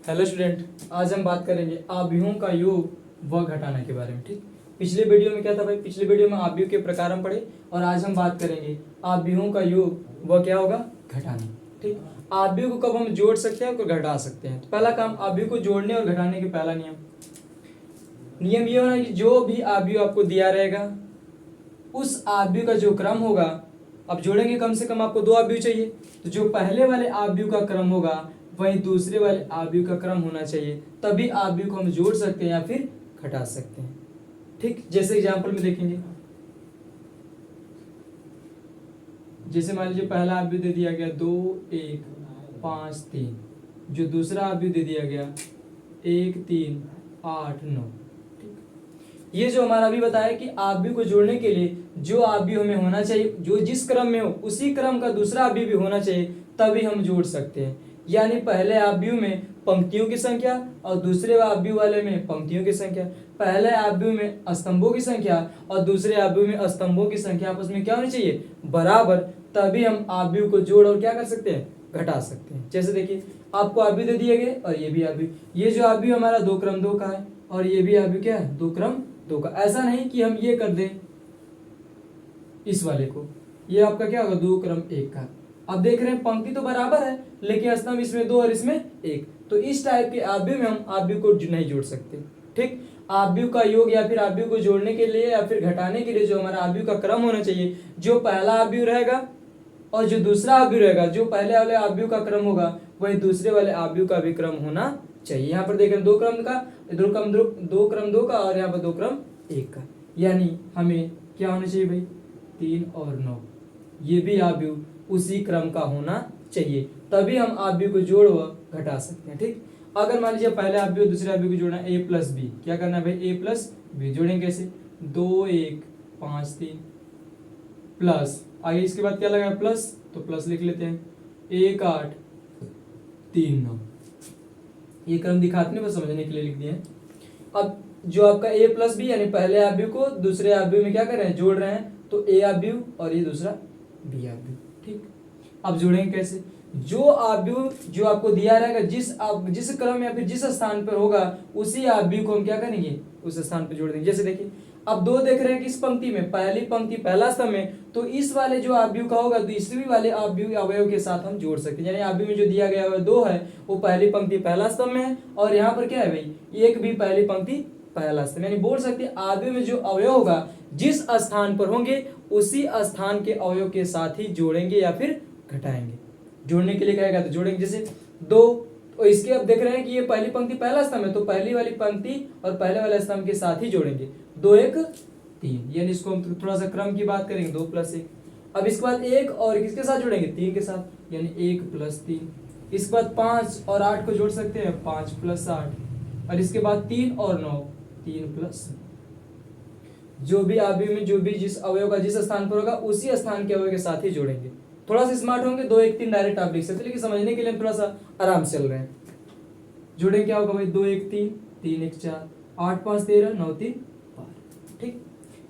Hello student, आज हम बात करेंगे आव्यूहों का योग व घटाना के बारे में। ठीक, पिछले वीडियो में क्या था भाई? पिछले वीडियो में आव्यूह के प्रकार हम पढ़े और आज हम बात करेंगे आव्यूहों का योग व क्या होगा? घटाना। ठीक, आव्यूह को कब हम जोड़ सकते हैं और घटा सकते हैं? तो पहला काम, आव्यूह को जोड़ने और घटाने के पहला नियम ये होना कि जो भी आव्यूह आपको दिया रहेगा उस आव्यूह का जो क्रम होगा, अब जोड़ेंगे कम से कम आपको दो आव्यूह चाहिए, तो जो पहले वाले आव्यूह का क्रम होगा वहीं दूसरे वाले आव्यूह का क्रम होना चाहिए, तभी आव्यूह को हम जोड़ सकते हैं या फिर घटा सकते हैं। ठीक, जैसे एग्जांपल में देखेंगे, जैसे मान लीजिए पहला आव्यूह दे दिया गया 2 1 5 3, जो दूसरा आव्यूह दे दिया गया 1 3 8 9। ये जो हमारा अभी बताया कि आव्यूह को जोड़ने के लिए जो आव्यूह हमें होना चाहिए, जो जिस क्रम में हो उसी क्रम का दूसरा आव्यूह भी होना चाहिए, तभी हम जोड़ सकते हैं। यानी पहले आव्यूह में पंक्तियों की संख्या और दूसरे आव्यूह वाले में पंक्तियों की संख्या, पहले आव्यूह में स्तंभों की संख्या और दूसरे आव्यूह में स्तंभों की संख्या आपस में क्या होनी चाहिए? बराबर, तभी हम आव्यूह को जोड़ और क्या कर सकते हैं? घटा सकते हैं। जैसे देखिए, आपको आव्यूह दे दिए गए और ये भी आव्यूह, ये जो आव्यूह हमारा 2 क्रम 2 का है और ये भी आव्यूह क्या है? 2 क्रम 2 का। ऐसा नहीं कि हम ये कर दें इस वाले को, ये आपका क्या होगा? 2 क्रम 1 का। अब देख रहे हैं पंक्ति तो बराबर है लेकिन स्तंभ इसमें 2 और इसमें 1, तो इस टाइप के आव्यूह में हम आव्यूह को नहीं जोड़ सकते। ठीक, आव्यूह का योग या फिर आव्यूह को जोड़ने के लिए या फिर घटाने के लिए जो हमारा आव्यूह का क्रम होना चाहिए, जो पहला आव्यूह रहेगा और जो दूसरा आव्यूह रहेगा, जो पहले वाले आव्यूह का क्रम होगा वही दूसरे वाले आव्यूह का भी क्रम होना चाहिए। यहाँ पर देख रहे हैं 2 क्रम का, 2 क्रम 2 का और यहाँ पर 2 क्रम 1 का, यानी हमें क्या होना चाहिए भाई? 3 और 9, ये भी आव्यूह उसी क्रम का होना चाहिए, तभी हम आव्यूह को जोड़ व घटा सकते हैं। ठीक, अगर मान लीजिए पहले आव्यूह दूसरे आव्यूह को जोड़ना a प्लस बी, क्या करना है भाई? a प्लस बी जोड़ेंगे कैसे? 2 1 5 3 प्लस, आगे इसके बाद क्या लगा? प्लस, तो प्लस लिख लेते हैं 1 8 3 9। ये क्रम दिखाते नहीं, बस समझने के लिए लिख दिए हैं। अब जो आपका a प्लस बी यानी पहले आव्यूह को दूसरे आव्यूह में क्या कर रहे हैं? जोड़ रहे हैं, तो a आव्यूह और ये दूसरा b आव्यूह। ठीक, अब जोड़ेंगे कैसे? जो आव्यूह जो आपको दिया रहेगा, जिस क्रम या फिर जिस स्थान पर होगा उसी आव्यूह को हम क्या करेंगे? उस स्थान पर जोड़ देंगे। जैसे देखिए, अब 2 देख रहे हैं कि इस पंक्ति में पहली पंक्ति पहला स्तंभ में, तो इस वाले जो आव्यूह का होगा दूसरी वाले आव्यूह अवयव के साथ हम जोड़ सकते हैं। यानी आव्यूह में जो दिया गया है 2 है, वो पहली पंक्ति पहला स्तंभ में है और यहाँ पर क्या है भाई? 1 भी पहली पंक्ति पहला स्तंभ। यानी बोल सकते हैं आव्यूह में जो अवयव होगा जिस स्थान पर होंगे उसी स्थान के अवयव के साथ ही जोड़ेंगे या फिर घटाएंगे। जोड़ने के लिए कहेगा तो जोड़ेंगे। जैसे 2, और इसके अब देख रहे हैं कि ये पहली पंक्ति पहला स्तंभ है, तो पहली वाली पंक्ति और पहले वाले स्तंभ के साथ ही जोड़ेंगे। 2 1 3, यानी इसको हम थोड़ा सा क्रम की बात करेंगे 2 प्लस 1। अब इसके बाद 1 और किसके साथ जोड़ेंगे? 3 के साथ, यानी 1 प्लस 3। इसके बाद 5 और 8 को जोड़ सकते हैं, 5 प्लस 8। और इसके बाद 3 और 9, 3 प्लस। जो भी आव्यूह में जो भी जिस अवयव का जिस स्थान पर होगा उसी स्थान के अवयव के साथ ही जोड़ेंगे। थोड़ा सा स्मार्ट होंगे, 2 1 3 डायरेक्ट आप लिख सकते, लेकिन समझने के लिए हम थोड़ा सा आराम से चल रहे हैं। जोड़े क्या होगा भाई? 2 1 3 3 1 4 8 5 13 9 3 12। ठीक,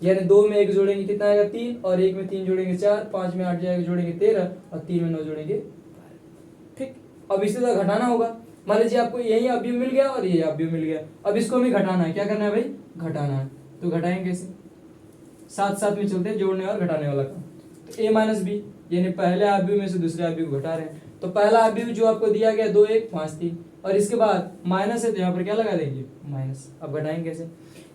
यानी 2 में 1 जोड़ेंगे कितना आएगा? 3, और 1 में 3 जोड़ेंगे 4, 5 में 8 जाएगा जोड़ेंगे 13 और 3 में 9 जोड़ेंगे 12। ठीक, अब इसी तरह घटाना होगा। मान लीजिए आपको यही आव्यूह मिल गया और ये आव्यूह मिल गया, अब इसको हमें घटाना है। क्या करना है भाई? घटाना है। तो घटाएंगे कैसे? साथ साथ में चलते हैं, जोड़ने और घटाने वाला काम। तो a माइनस बी, यानी पहले आव्यूह में से दूसरे आव्यूह को घटा रहे हैं, तो पहला आव्यूह जो आपको दिया गया 2 1 5 3 और इसके बाद माइनस है तो यहाँ पर क्या लगा देंगे? माइनस। अब घटाएंगे कैसे?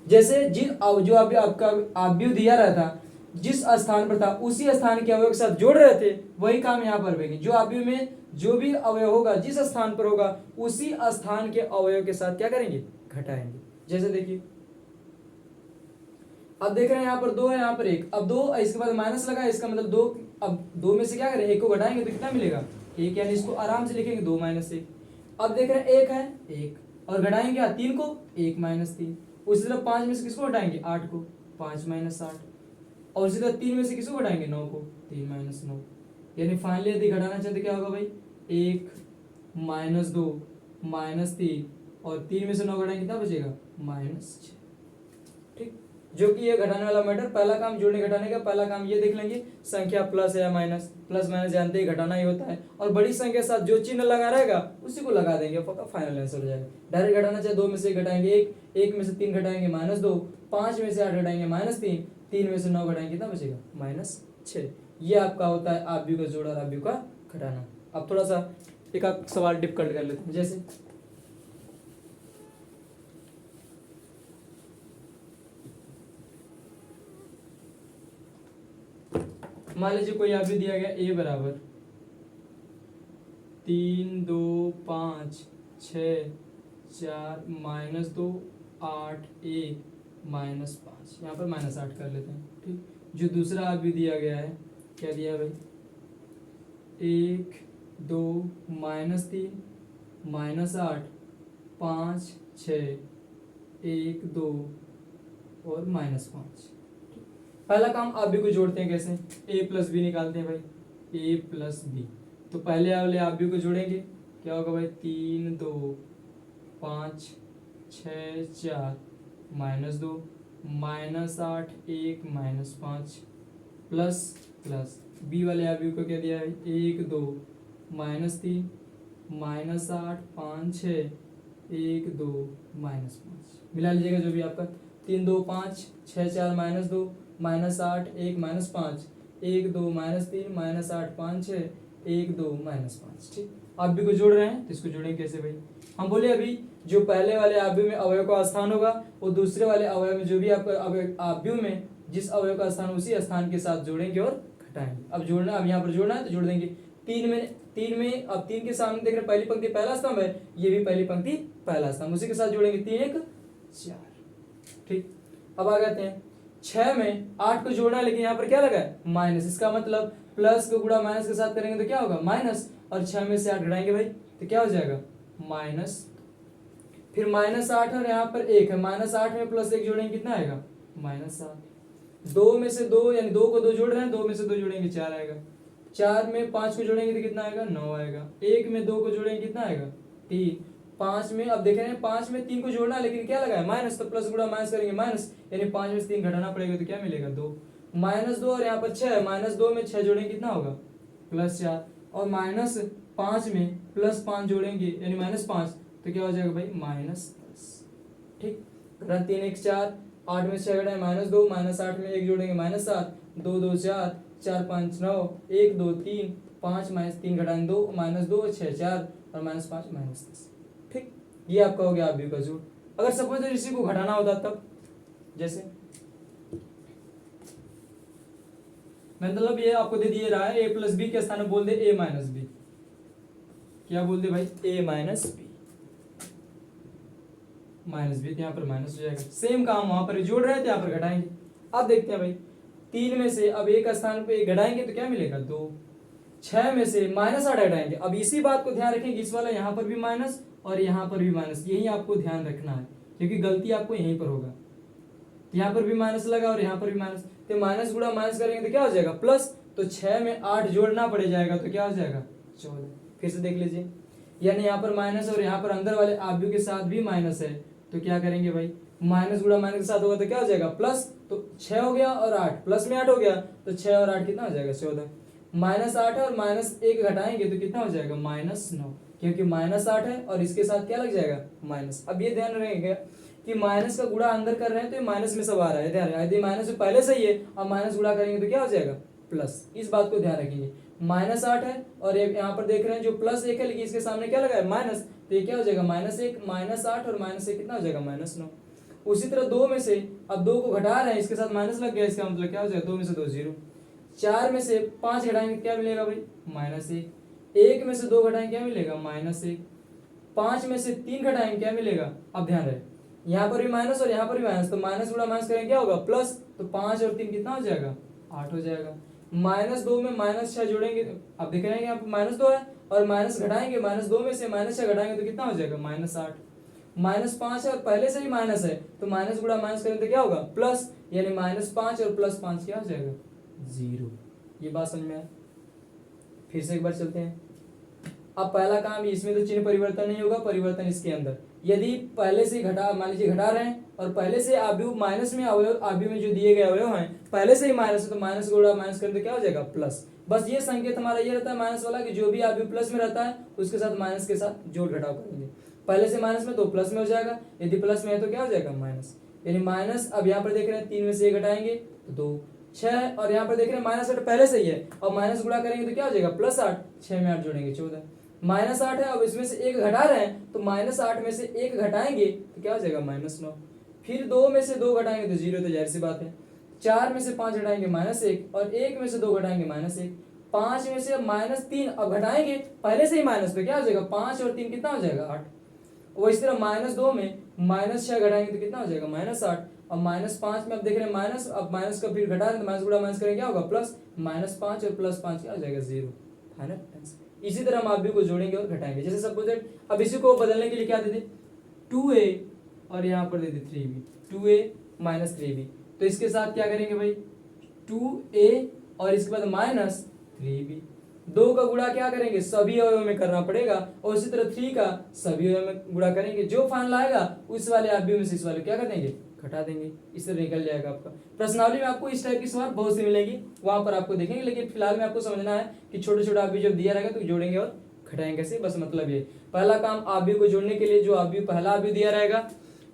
जैसे जो आपका आव्यूह दिया रहता जिस स्थान पर था उसी स्थान के अवयव के साथ जोड़ रहे थे, वही काम यहाँ पर करेंगे। जो आव्यूह में जो भी अवयव होगा जिस स्थान पर होगा उसी स्थान के अवयव के साथ क्या करेंगे? घटाएंगे। जैसे देखिए, अब देख रहे हैं यहाँ पर 2 है, यहाँ पर 1। अब 2 इसके बाद माइनस लगा, इसका मतलब 2। अब 2 में से क्या करें? 1 को घटाएंगे तो कितना मिलेगा? 1, यानी इसको आराम से लिखेंगे 2 माइनस 1। अब देख रहे हैं 1 है 1 और घटाएंगे क्या? 3 को, 1 माइनस 3। उसी तरह 5 में से किसको घटाएंगे? 8 को, 5 माइनस 8। और उसी तरह 3 में से किसको घटाएंगे? 9 को, 3 माइनस 9। यानी फाइनली यदि घटाना चाहते क्या होगा भाई? 1 माइनस 2 माइनस 3 और 3 में से 9 घटाएंगे कितना बचेगा? माइनस 6। ठीक, जो कि ये घटाने वाला मैटर। पहला काम जोड़ने घटाने का, पहला काम ये देख लेंगे संख्या प्लस है या माइनस। प्लस माइनस जानते ही घटाना ही होता है, और बड़ी संख्या के साथ जो चिन्ह लगा रहेगा उसी को लगा देंगे, पक्का फाइनल आंसर हो जाएगा। डायरेक्ट घटाना चाहे 2 में से घटाएंगे 1, 1 में से 3 घटाएंगे -2, 5 में से 8 घटाएंगे -3, 3 में से 9 घटाएंगे कितना बचेगा -6। ये आपका होता है आप व्यू का जोड़ और आप व्यू का घटाना। अब थोड़ा सा एक आध सवाल डिफिकल्ट कर लेते हैं, जैसे मान लीजिए कोई आप भी दिया गया a बराबर 3 2 5 6 4 -2 8 1 -5, यहाँ पर -8 कर लेते हैं। ठीक, जो दूसरा आप भी दिया गया है, क्या दिया भाई 1 2 -3 -8 5 6 1 2 और -5। पहला काम आप भी को जोड़ते हैं, कैसे a प्लस बी निकालते हैं भाई, a प्लस बी। तो पहले वाले आप भी को जोड़ेंगे, क्या होगा भाई 3 2 5 6 4 -2 -8 1 -5 प्लस प्लस बी वाले आप भी को क्या दिया है 1 2 -3 -8 5 6 1 2 -5। मिला लीजिएगा जो भी आपका 3 2 5 6 4 -2 -8 1 -5 1 2 -3 -8 5 6 1 2 -5। ठीक, आप भी को जोड़ रहे हैं तो इसको जोड़ेंगे कैसे भाई, हम बोले अभी जो पहले वाले आव्यूह में अवयव का स्थान होगा वो दूसरे वाले अवयव में जो भी आपका आव्यूह में जिस अवयव का स्थान उसी स्थान के साथ जोड़ेंगे और घटाएंगे। अब जोड़ना, अब यहाँ पर जोड़ना है तो जोड़ देंगे 3 में अब 3 के सामने देख रहे पहली पंक्ति पहला स्तंभ है, ये भी पहली पंक्ति पहला स्तंभ, उसी के साथ जोड़ेंगे 3 1 4। ठीक, अब आ जाते हैं 6 में 8 को जोड़ना है, लेकिन यहाँ पर क्या लगा है माइनस, इसका मतलब प्लस को गुणा माइनस के साथ करेंगे तो क्या होगा माइनस, और 6 में से 8 घटाएंगे भाई तो क्या हो जाएगा माइनस, फिर -8 और यहाँ पर 1 है, -8 में प्लस 1 जोड़ेंगे कितना आएगा -7। 2 में से 2 यानी 2 को 2 जोड़ रहे हैं, 2 में से 2 जोड़ेंगे 4 आएगा, 4 में 5 को जोड़ेंगे तो कितना आएगा 9 आएगा, 1 में 2 को जोड़ेंगे कितना आएगा 3, 5 में अब देख रहे हैं 5 में 3 को जोड़ना है लेकिन क्या लगा है माइनस, तो प्लस गुणा माइनस करेंगे माइनस, यानी 5 में से 3 घटाना पड़ेगा तो क्या मिलेगा 2, -2 और यहाँ पर 6 -2 में 6 जोड़ेंगे कितना होगा +4, और -5 में +5 जोड़ेंगे यानी -5 तो क्या हो जाएगा भाई -10। ठीक, 3 1 4 8 में 6 घटाए -2 -8 में 1 जोड़ेंगे -7 2 2 4 4 5 9 1 2 3 5 -3 घटाएं 2 -2 6 4 और -5 -10। ठीक, ये आपका हो गया आप भी का जोड़। अगर सपोज इसी को घटाना होता तब, जैसे मतलब ये आपको दे दिए रहा है a प्लस बी के स्थान में बोल दे a माइनस बी, क्या बोल दे भाई a minus B, minus B तो यहाँ पर माइनस हो जाएगा। सेम काम वहां पर जोड़ रहे थे यहाँ पर घटाएंगे। अब देखते हैं भाई 3 में से अब एक स्थान पे घटाएंगे तो क्या मिलेगा 2, 6 में से -8 घटाएंगे। अब इसी बात को ध्यान रखेंगे, इस वाला यहाँ पर भी माइनस और यहाँ पर भी माइनस, यही आपको ध्यान रखना है क्योंकि गलती आपको यहीं पर होगा। यहाँ पर भी माइनस लगा और यहाँ पर भी माइनस, तो माइनस गुणा माइनस करेंगे तो क्या हो जाएगा प्लस, तो 6 में 8 जोड़ना पड़ जाएगा तो क्या हो जाएगा 14। फिर से देख लीजिए, यानी यहाँ पर माइनस और यहाँ पर अंदर वाले आव्यूह के साथ भी माइनस है, तो क्या करेंगे भाई माइनस गुणा माइनस के साथ होगा तो क्या हो जाएगा प्लस, तो 6 हो गया और 8 प्लस में 8 हो गया तो 6 और 8 कितना हो जाएगा 14, -8 और -1 घटाएंगे तो कितना हो जाएगा -9, क्योंकि -8 है और इसके साथ क्या लग जाएगा माइनस। अब ये ध्यान रखेंगे कि माइनस का गुणा अंदर कर रहे हैं तो ये माइनस में सब आ रहा है, ध्यान रखें यदि माइनस पहले से ही है अब माइनस गुणा करेंगे तो क्या हो जाएगा प्लस, इस बात को ध्यान रखेंगे। -8 है और यहाँ पर देख रहे हैं जो +1 है लेकिन इसके सामने क्या लगा है माइनस, तो ये क्या हो जाएगा -1 -8 और -1 कितना हो जाएगा -9। उसी तरह 2 में से अब 2 को घटा रहे हैं, इसके साथ माइनस लग गया, इसका मतलब क्या हो जाएगा 2 में से 2 0, 4 में से 5 घटाएंगे क्या मिलेगा भाई -1, 1 में से 2 घटाएंगे क्या मिलेगा -1, 5 में से 3 घटाएंगे क्या मिलेगा, अब ध्यान रहे यहाँ पर भी माइनस और यहाँ पर भी माइनस, तो माइनस गुणा माइनस करेंगे क्या होगा प्लस, तो 5 और 3 कितना हो जाएगा 8 हो जाएगा। -2 में -6 जोड़ेंगे, अब देख रहे हैं यहाँ पर -2 है और माइनस घटाएंगे, -2 में से -6 घटाएंगे तो कितना हो जाएगा -8, -5 है और पहले से ही माइनस है तो माइनस गुणा माइनस करेंगे तो क्या होगा प्लस, यानी -5 और +5 क्या हो जाएगा 0। ये बात समझ में आया। फिर से एक बार चलते हैं। अब पहला काम, इसमें तो चिन्ह परिवर्तन नहीं होगा, परिवर्तन इसके अंदर, यदि पहले से घटा, मान लीजिए घटा रहे हैं और पहले से आव्यूह माइनस में आव्यूह में जो दिए गए अवयव हैं पहले से ही माइनस है तो माइनस गुणा माइनस करें तो क्या हो जाएगा प्लस, बस ये संकेत हमारा ये रहता है माइनस वाला कि जो भी आप प्लस में रहता है उसके साथ माइनस के साथ जोड़ घटाव करेंगे। पहले से माइनस में तो प्लस में हो जाएगा, यदि प्लस में है तो क्या हो जाएगा माइनस, यानी माइनस। अब यहाँ पर देख रहे हैं 3 में से 1 घटाएंगे तो 2, 6 और यहाँ पर देख रहे हैं माइनस 8 पहले से ही है, और माइनस गुणा करेंगे तो क्या हो जाएगा +8, 6 में 8 जोड़ेंगे 14, -8 है। अब इसमें से 1 घटा रहे हैं तो -8 में से 1 घटाएंगे तो क्या हो जाएगा -9, फिर 2 में से 2 घटाएंगे तो 0, तो जाहिर सी बात है। 4 में से 5 घटाएंगे -1 और 1 में से 2 घटाएंगे -1, 5 में से -3 अब घटाएंगे पहले से ही माइनस पे क्या हो जाएगा 5 और 3 कितना हो जाएगा 8। वो इस तरह -2 में -6 घटाएंगे तो कितना हो जाएगा -8 और -5 में अब देख रहे हैं माइनस, अब माइनस का फिर घटा रहे हैं तो माइनस गुणा माइनस करेंगे क्या होगा प्लस, -5 और +5 क्या हो जाएगा 0, फाइनल आंसर। इसी तरह हम आप भी को जोड़ेंगे और घटाएंगे। जैसे सपोज दैट अब इसी को बदलने के लिए क्या दे दे 2a और यहाँ पर दे दे 3b, 2a - 3b, तो इसके साथ क्या करेंगे भाई 2a और इसके बाद -3b, 2 का गुणा क्या करेंगे सभी अवयवों में करना पड़ेगा और इसी तरह 3 का सभी अवयवों में गुणा करेंगे, जो फाइनल आएगा उस वाले अवयव में से इस वाले क्या कर देंगे घटा देंगे, इस तरह निकल जाएगा आपका। प्रश्नावली में आपको इस टाइप की सवाल बहुत सी मिलेगी, वहां पर आपको देखेंगे, लेकिन फिलहाल में आपको समझना है कि छोटे छोटे अवयव जब दिया रहेगा तो जोड़ेंगे और घटाएंगे कैसे, बस मतलब ये पहला काम अवयव को जोड़ने के लिए जो अवयव पहला अवयव दिया रहेगा,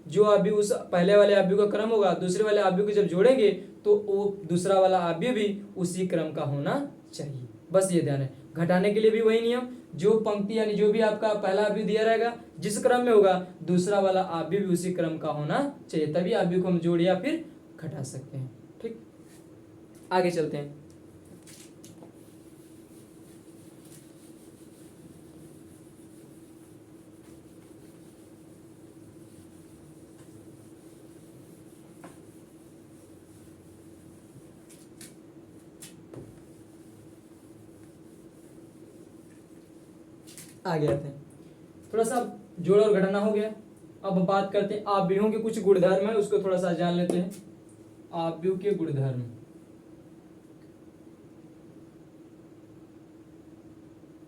जो अवयव उस पहले वाले अवयव का क्रम होगा, दूसरे वाले अवयव को जब जोड़ेंगे तो वो दूसरा वाला अवयव भी उसी क्रम का होना चाहिए, बस ये ध्यान है। घटाने के लिए भी वही नियम, जो पंक्ति यानी जो भी आपका पहला अवयव दिया रहेगा जिस क्रम में होगा दूसरा वाला अवयव भी उसी क्रम का होना चाहिए, तभी अवयव को हम जोड़ या फिर घटा सकते हैं। ठीक, आगे चलते हैं। आगे आते हैं, थोड़ा सा जोड़ और घटाना हो गया। अब बात करते हैं अवयवों के कुछ गुणधर्म है, उसको थोड़ा सा जान लेते हैं। अवयव के गुणधर्म,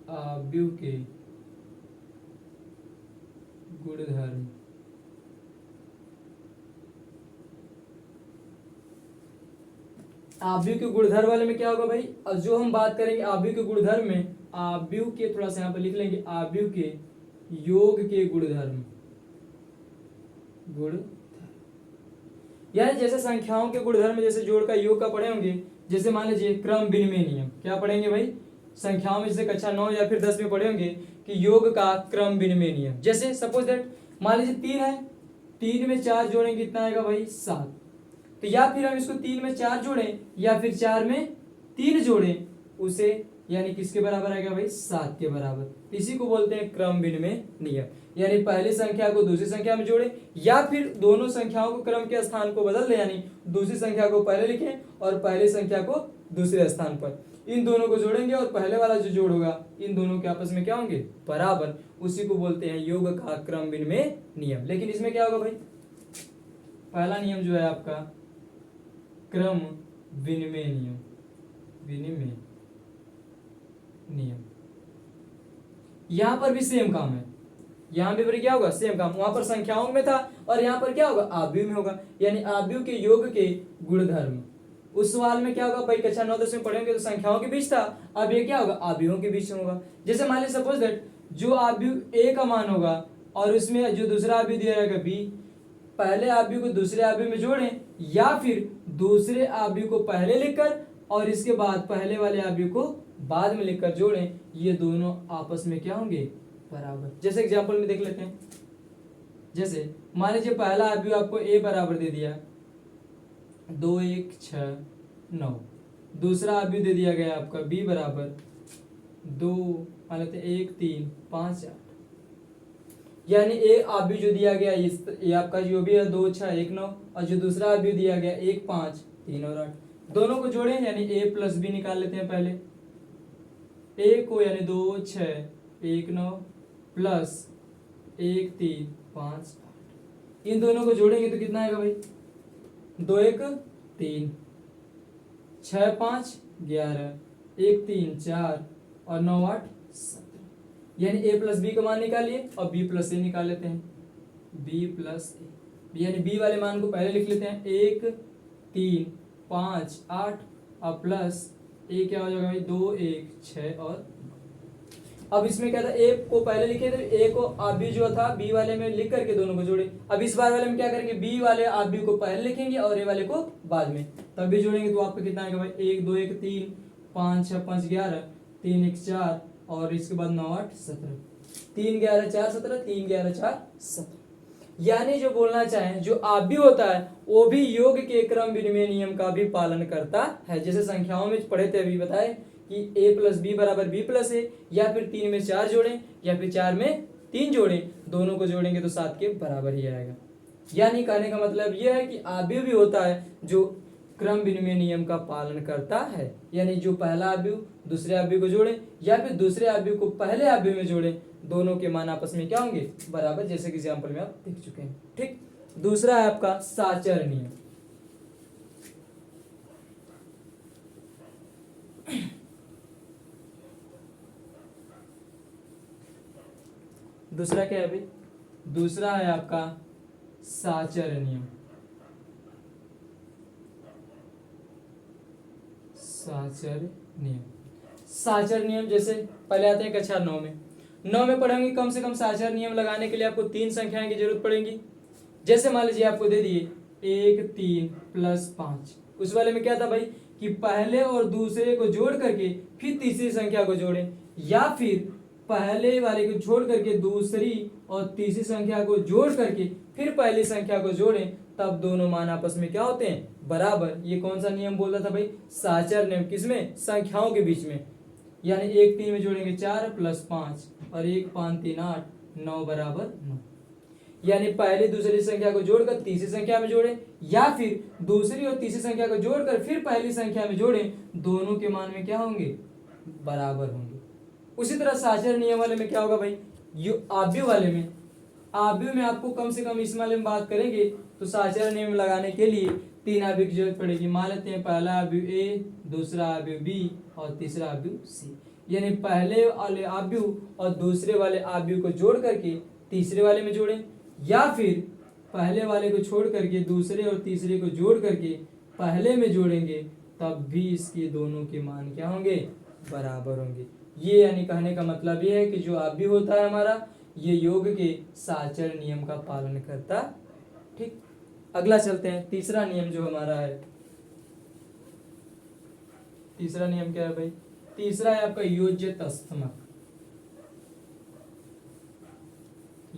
अवयव के गुणधर्म, अवयव के गुणधर्म वाले में क्या होगा भाई, जो हम बात करेंगे अवयव के गुणधर्म में, अवयव के थोड़ा सा यहाँ पर लिख लेंगे, अवयव के योग के गुणधर्म, यानी जैसे संख्याओं के गुणधर्म जैसे जोड़ का योग का पढ़े होंगे, जैसे मान लीजिए क्रम विनिमय नियम, क्या पढ़ेंगे भाई संख्याओं में, जैसे कक्षा 9 या फिर 10 में पढ़े होंगे कि योग का क्रम विनिमय नियम। जैसे सपोज दैट मान लीजिए 3 है, 3 में 4 जोड़ेंगे कितना आएगा भाई 7, तो या फिर हम इसको 3 में 4 जोड़ें या फिर 4 में 3 जोड़ें, उसे यानी किसके बराबर आएगा भाई 7 के बराबर। इसी को बोलते हैं क्रम विनिमय नियम, यानी पहली संख्या को दूसरी संख्या में जोड़े या फिर दोनों संख्याओं को क्रम के स्थान को बदल दे, यानी दूसरी संख्या को पहले लिखें और पहली संख्या को दूसरे स्थान पर, इन दोनों को जोड़ेंगे और पहले वाला जो जोड़ होगा इन दोनों के आपस में क्या होंगे बराबर, उसी को बोलते हैं योग का क्रम विनिमय नियम। लेकिन इसमें क्या होगा भाई, पहला नियम जो है आपका क्रम विनिमय नियम, विनिमय नियम, यहां पर भी सेम काम है, यहां भी क्या होगा सेम काम, वहां पर संख्याओं में था और यहां पर क्या होगा अवयव में होगा, यानी अवयव के योग के गुणधर्म। उस सवाल में क्या होगा भाई कक्षा 9-10 में पढ़ेंगे तो संख्याओं के बीच था, अब ये क्या होगा अवयवों के बीच में होगा। जैसे मान लीजिए सपोज दैट जो अवयव ए का मान होगा और उसमें जो दूसरा अवयव दिया रहेगा बी, पहले अवयव को दूसरे अवयव में जोड़ें या फिर दूसरे अवयव को पहले लिखकर और इसके बाद पहले वाले अवयव को बाद में लिखकर जोड़ें, ये दोनों आपस में क्या होंगे बराबर। जैसे एग्जांपल में देख लेते हैं, जैसे मान लीजिए पहला अवयव आपको a बराबर दे दिया 2 1 6 9, दूसरा अवयव दे दिया गया आपका b बराबर 2 मान लेते हैं 1 3 5 8, यानी एक अवयव जो दिया गया ये आपका जो भी है 2 6 1 9 और जो दूसरा अवयव दिया गया 1 5 3 और 8, दोनों को जोड़ें यानी a प्लस b निकाल लेते हैं। पहले a को यानी 2 6 1 9 प्लस 1 3 5 8, इन दोनों को जोड़ेंगे तो कितना आएगा भाई 2 1 3 6 5 11 1 3 4 और 9 8 17, यानी a प्लस बी का मान निकालिए और b प्लस ए निकाल लेते हैं, b प्लस ए, यानी b वाले मान को पहले लिख लेते हैं 1 3 5 8 और प्लस ए क्या हो जाएगा भाई 2 1 6 और अब इसमें क्या था ए को पहले लिखे थे, ए को आबी जो था बी वाले में लिख करके दोनों को जोड़े। अब इस बार वाले में क्या करेंगे, बी वाले आबी को पहले लिखेंगे और ए वाले को बाद में, तब भी जोड़ेंगे तो आपका कितना आएगा भाई 1 2 1 3 5 6 5 11 3 1 4 और इसके बाद 9 8 17 3 11 4 17 3 11 4 17। यानी जो बोलना चाहें जो आबी होता है वो भी योग के क्रम विनिमय नियम का भी पालन करता है। जैसे संख्याओं में पढ़े थे अभी बताए कि a प्लस बी बराबर बी प्लस ए, या फिर 3 में 4 जोड़ें या फिर 4 में 3 जोड़ें, दोनों को जोड़ेंगे तो 7 के बराबर ही आएगा। यानी कहने का मतलब यह है कि आबी भी होता है जो क्रम विनिमय नियम का पालन करता है, यानी जो पहला आबी दूसरे आबी को जोड़े या फिर दूसरे आबी को पहले आबी में जोड़े, दोनों के मान आपस में क्या होंगे बराबर, जैसे कि एग्जाम्पल में आप देख चुके हैं। ठीक, दूसरा है आपका साचर नियम। दूसरा क्या है भाई, दूसरा है आपका साचर नियम। साचर नियम, साचर नियम जैसे पहले आते हैं कक्षा 9 में, 9 में पढ़ेंगे कम से कम साचर नियम लगाने के लिए आपको 3 संख्याएं की जरूरत पड़ेगी। जैसे मान लीजिए आपको दे दिए 1 3 प्लस 5, उस वाले में क्या था भाई कि पहले और दूसरे को जोड़ करके फिर तीसरी संख्या को जोड़ें, या फिर पहले वाले को छोड़ करके दूसरी और तीसरी संख्या को जोड़ करके फिर पहली संख्या को जोड़ें, तब दोनों मान आपस में क्या होते हैं बराबर। ये कौन सा नियम बोल रहा था भाई, साचर नियम। किसमें, संख्याओं के बीच में। यानी 1 3 में जोड़ेंगे 4 प्लस 5 और 1 5 3 8 9 बराबर 9। यानी पहले दूसरी संख्या को जोड़कर तीसरी संख्या में जोड़ें, या फिर दूसरी और तीसरी संख्या को जोड़कर फिर पहली संख्या में जोड़ें, दोनों के मान में क्या होंगे बराबर होंगे। उसी तरह साचर नियम वाले में क्या होगा भाई, यो आबी वाले में, आबी में आपको कम से कम इस वाले में बात करेंगे तो साचर नियम लगाने के लिए 3 आबी की जरूरत पड़ेगी। मान लेते हैं पहला आबी ए, दूसरा आबी बी और तीसरा आबी सी। यानी पहले वाले आबी और दूसरे वाले आबी को जोड़ करके तीसरे वाले में जोड़ें, या फिर पहले वाले को छोड़ करके दूसरे और तीसरे को जोड़ करके पहले में जोड़ेंगे, तब भी इसके दोनों के मान क्या होंगे बराबर होंगे। ये यानी कहने का मतलब ये है कि जो आबी होता है हमारा, ये योग के साचर नियम का पालन करता। ठीक, अगला चलते हैं। तीसरा नियम जो हमारा है, तीसरा नियम क्या है भाई, तीसरा है आपका योज्य तत्समक।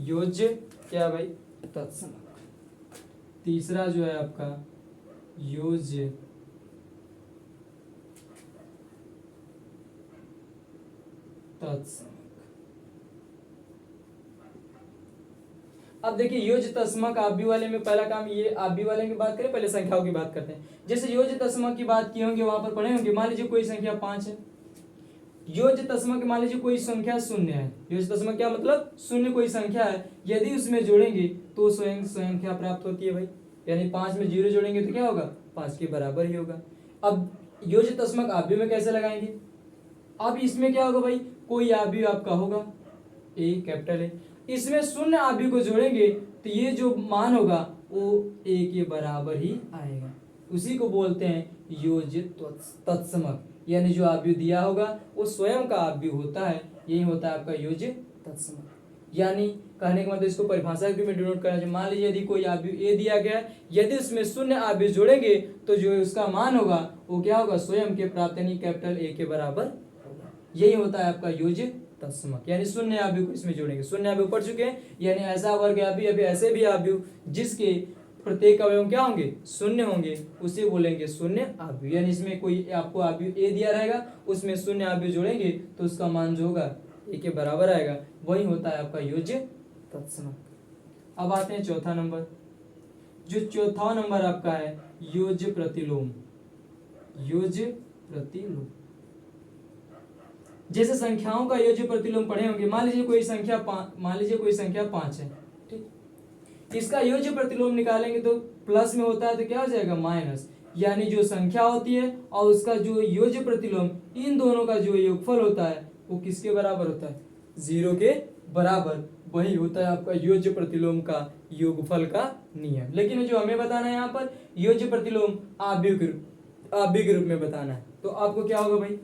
योज्य क्या है भाई, तत्समक। तीसरा जो है आपका योज्य तत्समक। अब देखिए योज्य तत्समक आबी वाले में पहला काम, ये आबी वाले की बात करें, पहले संख्याओं की बात करते हैं। जैसे योज्य तत्समक की बात की होंगे, वहां पर पढ़े होंगे, मान लीजिए कोई संख्या 5 है, योज्य तत्समक मान लीजिए कोई संख्या 0 है। योज्य तत्समक क्या मतलब, 0 कोई संख्या है, यदि उसमें जोड़ेंगे तो स्वयं संख्या प्राप्त होती है भाई। यानी 5 में 0 जोड़ेंगे तो क्या होगा 5 के बराबर ही होगा। अब योज्य तत्समक आबी में कैसे लगाएंगे, अब इसमें क्या होगा भाई, कोई आबी आपका होगा ए कैपिटल है, इसमें 0 आबी को जोड़ेंगे तो ये जो मान होगा वो ए के बराबर ही आएगा। उसी को बोलते हैं योज्य तत्समक। यानी जो आबी दिया होगा वो स्वयं का आबी होता है, यही होता है आपका योज्य तत्समक। यानी कहने का मतलब इसको परिभाषा के रूप में डिनोट करना चाहिए। मान लीजिए यदि कोई आबी ए दिया गया, यदि उसमें 0 आबी जोड़ेंगे तो जो उसका मान होगा वो क्या होगा स्वयं के प्राप्त यानी कैपिटल ए के बराबर होगा। यही होता है आपका योज्य तत्समक। यानी 0 आबी को इसमें जोड़ेंगे, 0 आबी पढ़ चुके हैं, यानी ऐसा वर्ग आबी अभी ऐसे भी आबी जिसके प्रत्येक अवयव क्या होंगे 0 होंगे, उसे बोलेंगे 0 आबी। यानी इसमें कोई आपको आबी ए दिया रहेगा, उसमें 0 आबी जोड़ेंगे तो उसका मान जो होगा ए के बराबर आएगा, वही होता है आपका योज्य तत्समक। अब आते हैं चौथा नंबर। जो चौथा नंबर आपका है योज्य प्रतिलोम। योज्य प्रतिलोम, जैसे संख्याओं का योज्य प्रतिलोम पढ़े होंगे, मान लीजिए कोई संख्या 5 है, ठीक, इसका योज्य प्रतिलोम निकालेंगे तो प्लस में होता है तो क्या हो जाएगा माइनस। यानी जो संख्या होती है और उसका जो योज्य प्रतिलोम, इन दोनों का जो योगफल होता है वो किसके बराबर होता है 0 के बराबर। वही होता है आपका योज्य प्रतिलोम का योगफल का नियम। लेकिन जो हमें बताना है यहाँ पर योज्य प्रतिलोम आव्यूह के आव्यूह के रूप में बताना है। तो आपको क्या होगा भाई,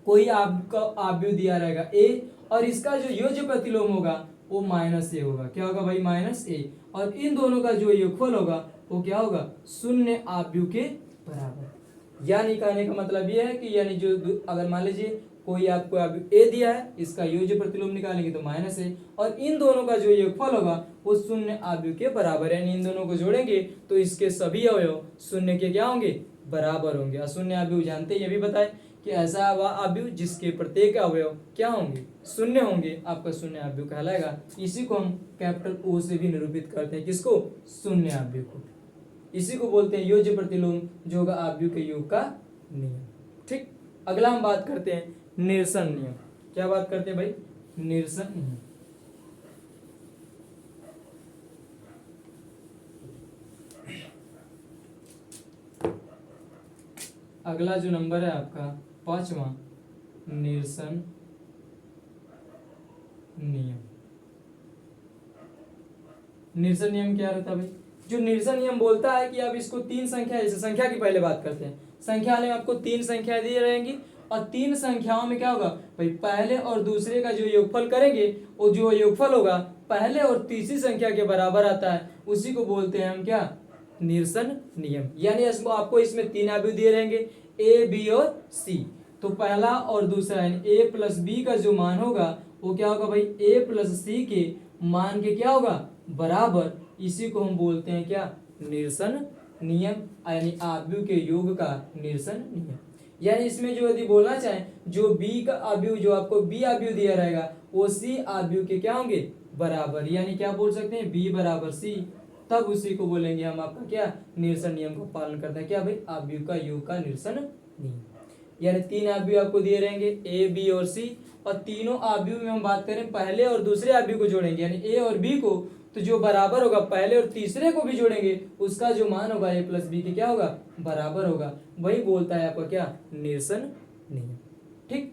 कोई आपका आव्यूह दिया रहेगा ए और इसका जो योज्य प्रतिलोम होगा वो -a होगा। क्या होगा भाई, -a। और इन दोनों का जो योगफल होगा वो क्या होगा, शून्य आव्यूह के बराबर। यानी कहने का मतलब ये है कि यानी जो अगर मान लीजिए कोई आपको आव्यूह ए दिया है, इसका योज्य प्रतिलोम निकालेंगे तो -a, और इन दोनों का जो योगफल होगा वो शून्य आव्यूह के बराबर है। यानी इन दोनों को जोड़ेंगे तो इसके सभी अवयव शून्य के क्या होंगे, बराबर होंगे। अशून्य आव्यूह जानते हैं, ये भी बताए कि ऐसा आव्यूह जिसके प्रत्येक अवयव क्या होंगे, शून्य होंगे, आपका शून्य आव्यूह कहलाएगा। इसी को हम कैपिटल O से भी निरूपित करते हैं, किसको, शून्य आव्यूह को। इसी को बोलते हैं योज्य प्रतिलोम, जो होगा आव्यूह के योग का नियम। ठीक, अगला हम बात करते हैं निरसन नियम। क्या बात करते हैं भाई, निरसन नियम। अगला जो नंबर है आपका 5वां, निरसन नियम। निरसन नियम क्या रहता है भाई, जो निरसन नियम बोलता है कि अब इसको तीन संख्या, जैसे संख्या की पहले बात करते हैं। संख्या में आपको तीन संख्या दी रहेंगी और तीन संख्याओं में क्या होगा भाई, पहले और दूसरे का जो योगफल करेंगे वो जो योगफल होगा पहले और तीसरी संख्या के बराबर आता है, उसी को बोलते हैं हम क्या, निरसन नियम। यानी आपको इसमें तीन आव्यूह दिए रहेंगे ए, बी और सी। तो पहला और दूसरा यानी ए प्लस बी का जो मान होगा वो क्या होगा भाई, ए प्लस सी के मान के क्या होगा, बराबर। इसी को हम बोलते हैं क्या, निरसन नियम, यानी आव्यूह के योग का निरसन नियम। यानी इसमें जो यदि बोलना चाहें, जो बी का आव्यूह, जो आपको बी आव्यूह दिया रहेगा वो सी आव्यूह के क्या होंगे, बराबर। यानी क्या बोल सकते हैं, बी बराबर सी, तब उसी को बोलेंगे हम आपका क्या, निरसन नियम का पालन करते हैं। क्या भाई, आव्यूह का योग का निरसन नियम। यानी तीन आव्यूह आपको दिए रहेंगे ए, बी और सी, और तीनों आव्यूह में हम बात करें पहले और दूसरे आव्यूह को जोड़ेंगे, यानी ए और बी को, तो जो बराबर होगा पहले और तीसरे को भी जोड़ेंगे, उसका जो मान होगा ए प्लस बी के क्या होगा, बराबर होगा। वही बोलता है आपका क्या, निरसन नियम। ठीक,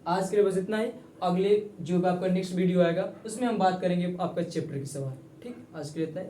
आज के लिए बस इतना ही। अगले जो आपका नेक्स्ट वीडियो आएगा उसमें हम बात करेंगे आपका चैप्टर की सवाल। ठीक, आज के लिए इतना ही।